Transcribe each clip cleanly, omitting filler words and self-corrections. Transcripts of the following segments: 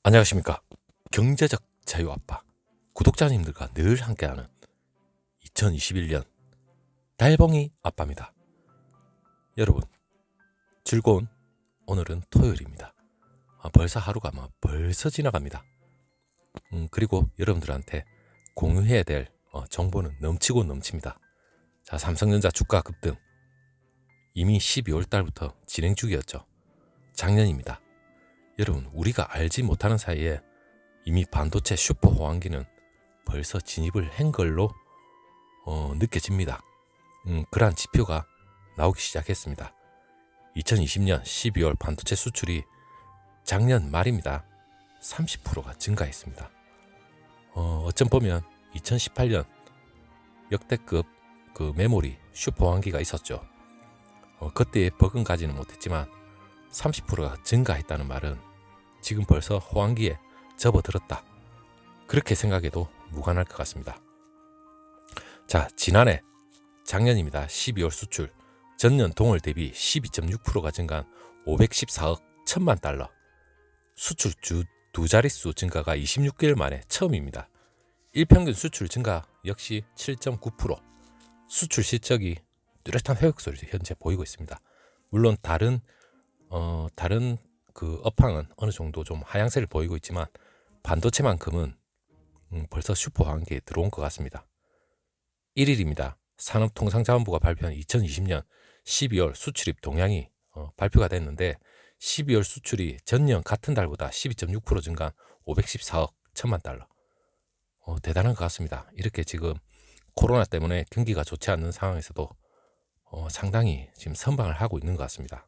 안녕하십니까. 경제적 자유 아빠 구독자님들과 늘 함께하는 2021년 달봉이 아빠입니다. 여러분 즐거운 오늘은 토요일입니다. 벌써 하루가 벌써 지나갑니다. 그리고 여러분들한테 공유해야 될 정보는 넘치고 넘칩니다. 자, 삼성전자 주가 급등 이미 12월 달부터 진행 중이었죠. 작년입니다. 여러분 우리가 알지 못하는 사이에 이미 반도체 슈퍼 호황기는 벌써 진입을 한 걸로 느껴집니다. 그러한 지표가 나오기 시작했습니다. 2020년 12월 반도체 수출이 작년 말입니다. 30%가 증가했습니다. 어쩜 보면 2018년 역대급 그 메모리 슈퍼 호황기가 있었죠. 그때 버금가지는 못했지만 30%가 증가했다는 말은 지금 벌써 호황기에 접어들었다. 그렇게 생각해도 무관할 것 같습니다. 자, 작년입니다. 12월 수출 전년 동월 대비 12.6%가 증가한 514억 1천만 달러. 수출 두 자릿수 증가가 26개월 만에 처음입니다. 일평균 수출 증가 역시 7.9%. 수출 실적이 뚜렷한 회복세를 현재 보이고 있습니다. 물론 다른 그 업황은 어느 정도 좀 하향세를 보이고 있지만 반도체만큼은 벌써 슈퍼 호황기에 들어온 것 같습니다. 1일입니다. 산업통상자원부가 발표한 2020년 12월 수출입 동향이 발표가 됐는데 12월 수출이 전년 같은 달보다 12.6% 증가한 514억 1천만 달러. 대단한 것 같습니다. 이렇게 지금 코로나 때문에 경기가 좋지 않는 상황에서도 상당히 지금 선방을 하고 있는 것 같습니다.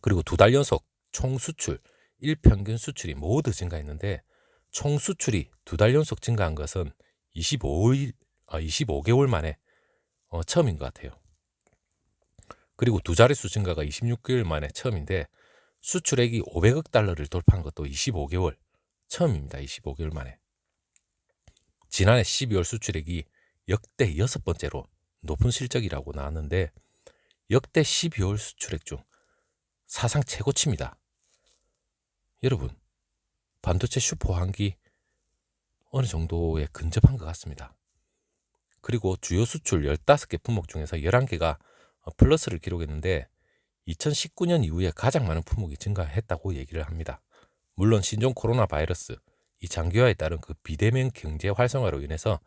그리고 두 달 연속 총 수출, 일평균 수출이 모두 증가했는데 총 수출이 두 달 연속 증가한 것은 25개월 만에 처음인 것 같아요. 그리고 두 자릿수 증가가 26개월 만에 처음인데 수출액이 500억 달러를 돌파한 것도 25개월 처음입니다. 25개월 만에. 지난해 12월 수출액이 역대 6번째로 높은 실적이라고 나왔는데 역대 12월 수출액 중 사상 최고치입니다. 여러분, 반도체 슈퍼 호황기 어느 정도에 근접한 것 같습니다. 그리고 주요 수출 15개 품목 중에서 11개가 플러스를 기록했는데 2019년 이후에 가장 많은 품목이 증가했다고 얘기를 합니다. 물론 신종 코로나 바이러스, 이 장기화에 따른 그 비대면 경제 활성화로 인해서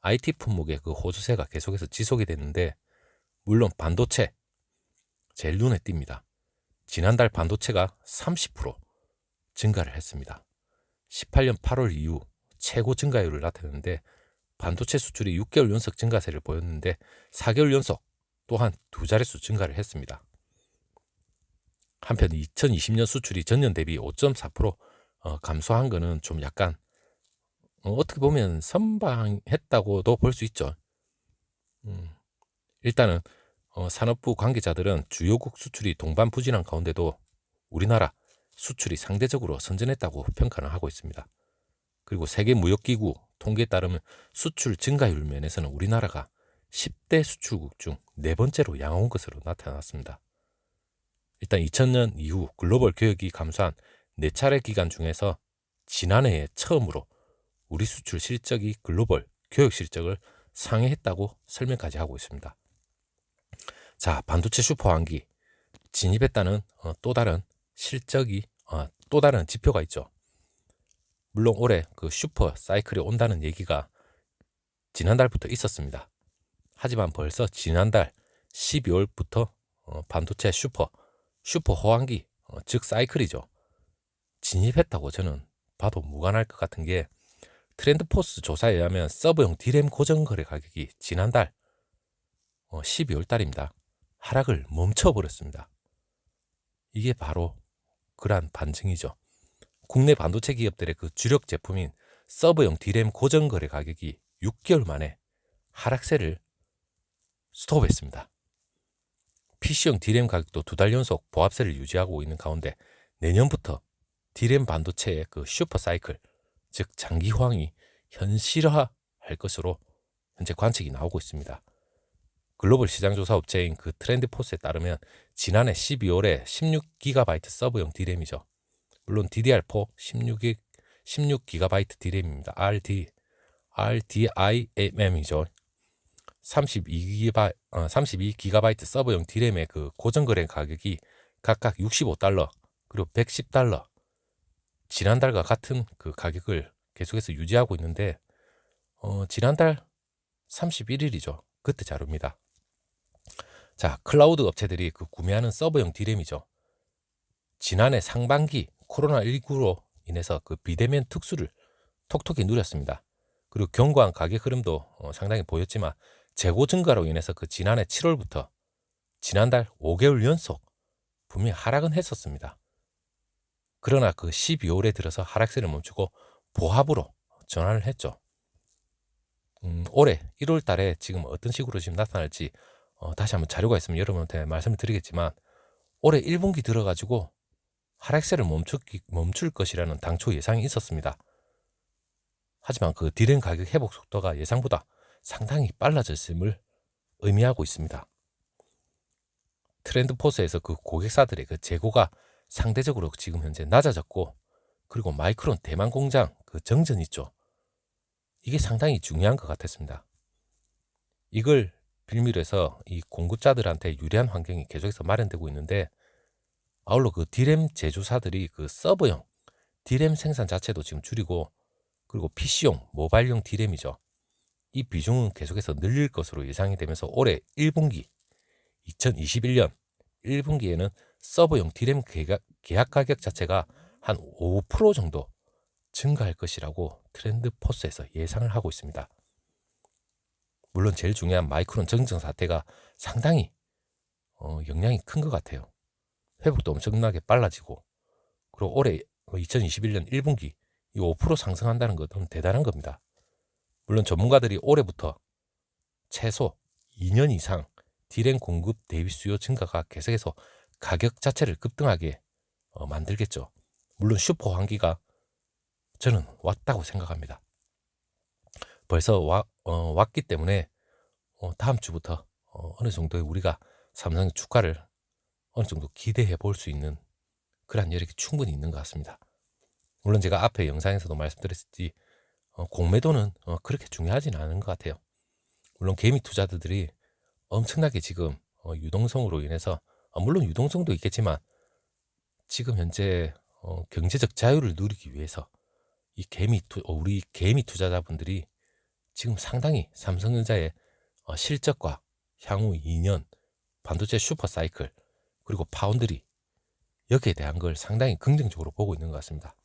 IT 품목의 그 호주세가 계속해서 지속이 됐는데 물론 반도체 제일 눈에 띕니다. 지난달 반도체가 30% 증가를 했습니다. 18년 8월 이후 최고 증가율을 나타냈는데 반도체 수출이 6개월 연속 증가세를 보였는데 4개월 연속 또한 두 자릿수 증가를 했습니다. 한편 2020년 수출이 전년 대비 5.4% 감소한 것은 좀 약간 어떻게 보면 선방했다고도 볼 수 있죠. 일단은 산업부 관계자들은 주요국 수출이 동반부진한 가운데도 우리나라 수출이 상대적으로 선전했다고 평가를 하고 있습니다. 그리고 세계무역기구 통계에 따르면 수출 증가율 면에서는 우리나라가 10대 수출국 중 4번째로 양호한 것으로 나타났습니다. 일단 2000년 이후 글로벌 교역이 감소한 4차례 기간 중에서 지난해에 처음으로 우리 수출 실적이 글로벌 교역 실적을 상회했다고 설명까지 하고 있습니다. 자, 반도체 슈퍼 호황기 진입했다는 또 다른 실적이 또 다른 지표가 있죠. 물론 올해 그 슈퍼 사이클이 온다는 얘기가 지난달부터 있었습니다. 하지만 벌써 지난달 12월부터 반도체 슈퍼 호황기 즉 사이클이죠. 진입했다고 저는 봐도 무관할 것 같은 게 트렌드포스 조사에 의하면 서브용 D램 고정거래 가격이 지난달 12월 달입니다. 하락을 멈춰버렸습니다. 이게 바로 그러한 반증이죠. 국내 반도체 기업들의 그 주력 제품인 서브용 D램 고정거래 가격이 6개월 만에 하락세를 스톱했습니다. PC용 D램 가격도 두 달 연속 보합세를 유지하고 있는 가운데 내년부터 D램 반도체의 그 슈퍼 사이클, 즉 장기 호황이 현실화할 것으로 현재 관측이 나오고 있습니다. 글로벌 시장조사 업체인 그 트렌드포스에 따르면 지난해 12월에 16GB 서브용 D램이죠. 물론 DDR4 16GB DRAM입니다. RDIMM이죠. 32GB 서버용 DRAM의 그 고정거래 가격이 각각 $65 그리고 $110, 지난달과 같은 그 가격을 계속해서 유지하고 있는데 지난달 31일이죠. 그때 자료입니다. 자, 클라우드 업체들이 그 구매하는 서버용 DRAM이죠. 지난해 상반기 코로나19로 인해서 그 비대면 특수를 톡톡히 누렸습니다. 그리고 견고한 가격 흐름도 상당히 보였지만 재고 증가로 인해서 그 지난해 7월부터 지난달 5개월 연속 분명히 하락은 했었습니다. 그러나 그 12월에 들어서 하락세를 멈추고 보합으로 전환을 했죠. 올해 1월 달에 지금 어떤 식으로 지금 나타날지 다시 한번 자료가 있으면 여러분한테 말씀을 드리겠지만 올해 1분기 들어가지고 하락세를 멈출 것이라는 당초 예상이 있었습니다. 하지만 그 디램 가격 회복 속도가 예상보다 상당히 빨라졌음을 의미하고 있습니다. 트렌드포스에서 그 고객사들의 그 재고가 상대적으로 지금 현재 낮아졌고, 그리고 마이크론 대만 공장 그 정전 있죠. 이게 상당히 중요한 것 같았습니다. 이걸 빌미로 해서 이 공급자들한테 유리한 환경이 계속해서 마련되고 있는데, 아울러 그 디램 제조사들이 그 서버용 디램 생산 자체도 지금 줄이고, 그리고 PC용 모바일용 디램이죠. 이 비중은 계속해서 늘릴 것으로 예상이 되면서 올해 1분기 2021년 1분기에는 서버용 디램 계약 가격 자체가 한 5% 정도 증가할 것이라고 트렌드포스에서 예상을 하고 있습니다. 물론 제일 중요한 마이크론 정전 사태가 상당히 영향이 큰 것 같아요. 회복도 엄청나게 빨라지고, 그리고 올해 2021년 1분기 이 5% 상승한다는 것은 대단한 겁니다. 물론 전문가들이 올해부터 최소 2년 이상 디램 공급 대비 수요 증가가 계속해서 가격 자체를 급등하게 만들겠죠. 물론 슈퍼 환기가 저는 왔다고 생각합니다. 벌써 왔기 때문에 다음 주부터 어느 정도의 우리가 삼성의 주가를 어느 정도 기대해 볼 수 있는 그런 여력이 충분히 있는 것 같습니다. 물론 제가 앞에 영상에서도 말씀드렸듯이 공매도는 그렇게 중요하지는 않은 것 같아요. 물론 개미 투자자들이 엄청나게 지금 유동성으로 인해서 물론 유동성도 있겠지만 지금 현재 경제적 자유를 누리기 위해서 이 우리 개미 투자자분들이 지금 상당히 삼성전자의 실적과 향후 2년 반도체 슈퍼 사이클 그리고 파운드리 여기에 대한 걸 상당히 긍정적으로 보고 있는 것 같습니다.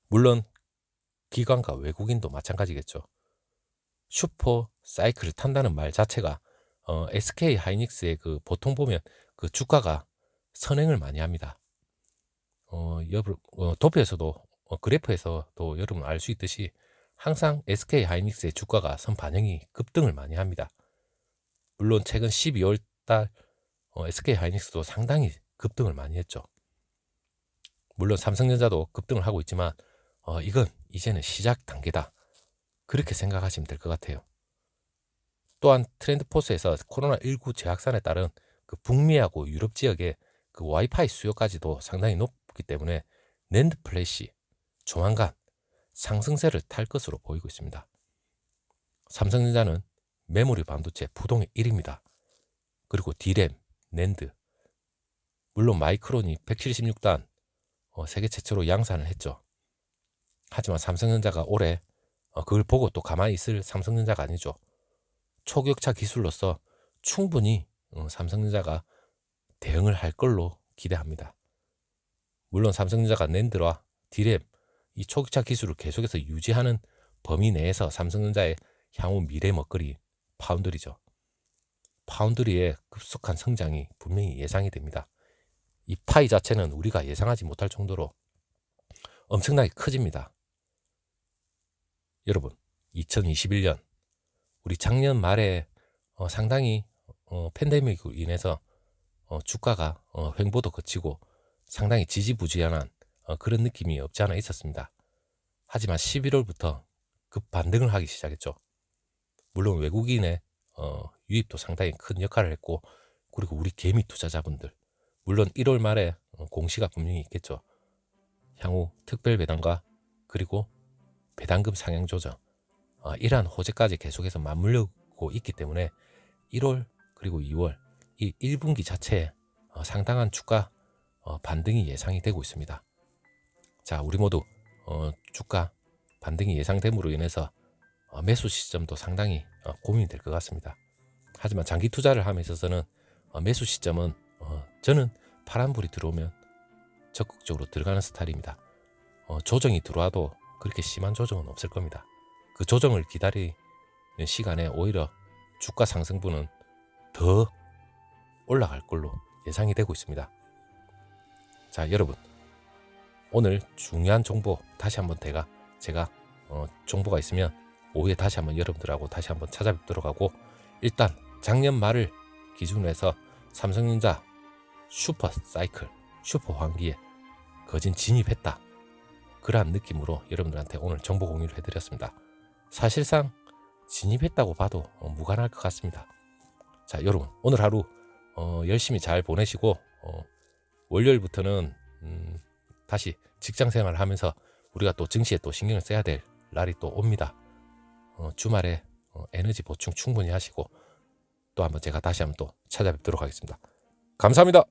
물론 기관과 외국인도 마찬가지겠죠. 슈퍼 사이클을 탄다는 말 자체가 SK 하이닉스의 그 보통 보면 그 주가가 선행을 많이 합니다. 도표에서도 그래프에서도 여러분 알 수 있듯이 항상 SK 하이닉스의 주가가 선반영이 급등을 많이 합니다. 물론 최근 12월 달 SK 하이닉스도 상당히 급등을 많이 했죠. 물론 삼성전자도 급등을 하고 있지만 이건 이제는 시작 단계다. 그렇게 생각하시면 될 것 같아요. 또한 트렌드포스에서 코로나19 재확산에 따른 그 북미하고 유럽 지역의 그 와이파이 수요까지도 상당히 높기 때문에 낸드 플래시 조만간 상승세를 탈 것으로 보이고 있습니다. 삼성전자는 메모리 반도체 부동의 1위입니다. 그리고 디램, 낸드, 물론 마이크론이 176단 세계 최초로 양산을 했죠. 하지만 삼성전자가 올해 그걸 보고 또 가만히 있을 삼성전자가 아니죠. 초격차 기술로서 충분히 삼성전자가 대응을 할 걸로 기대합니다. 물론 삼성전자가 낸드와 디램 이 초격차 기술을 계속해서 유지하는 범위 내에서 삼성전자의 향후 미래 먹거리 파운드리죠. 파운드리의 급속한 성장이 분명히 예상이 됩니다. 이 파이 자체는 우리가 예상하지 못할 정도로 엄청나게 커집니다. 여러분, 2021년 우리 작년 말에 상당히 팬데믹으로 인해서 주가가 횡보도 거치고 상당히 지지부진한 그런 느낌이 없지 않아 있었습니다. 하지만 11월부터 급반등을 하기 시작했죠. 물론 외국인의 유입도 상당히 큰 역할을 했고, 그리고 우리 개미 투자자분들 물론 1월 말에 공시가 분명히 있겠죠. 향후 특별 배당과 그리고 배당금 상향 조정 이러한 호재까지 계속해서 맞물리고 있기 때문에 1월 그리고 2월 이 1분기 자체에 상당한 주가 반등이 예상이 되고 있습니다. 자, 우리 모두 주가 반등이 예상됨으로 인해서 매수 시점도 상당히 고민이 될 것 같습니다. 하지만 장기 투자를 함에 있어서는 매수 시점은 저는 파란불이 들어오면 적극적으로 들어가는 스타일입니다. 조정이 들어와도 그렇게 심한 조정은 없을 겁니다. 그 조정을 기다리는 시간에 오히려 주가 상승분은 더 올라갈 걸로 예상이 되고 있습니다. 자, 여러분, 오늘 중요한 정보 다시 한번 제가 정보가 있으면 오후에 다시 한번 여러분들하고 다시 한번 찾아뵙도록 하고, 일단 작년 말을 기준으로 해서 삼성전자 슈퍼 사이클, 슈퍼 환기에 거진 진입했다, 그러한 느낌으로 여러분들한테 오늘 정보 공유를 해드렸습니다. 사실상 진입했다고 봐도 무관할 것 같습니다. 자, 여러분, 오늘 하루 열심히 잘 보내시고 월요일부터는 다시 직장생활을 하면서 우리가 또 증시에 또 신경을 써야 될 날이 또 옵니다. 주말에 에너지 보충 충분히 하시고 또 한번 제가 다시 한번 또 찾아뵙도록 하겠습니다. 감사합니다.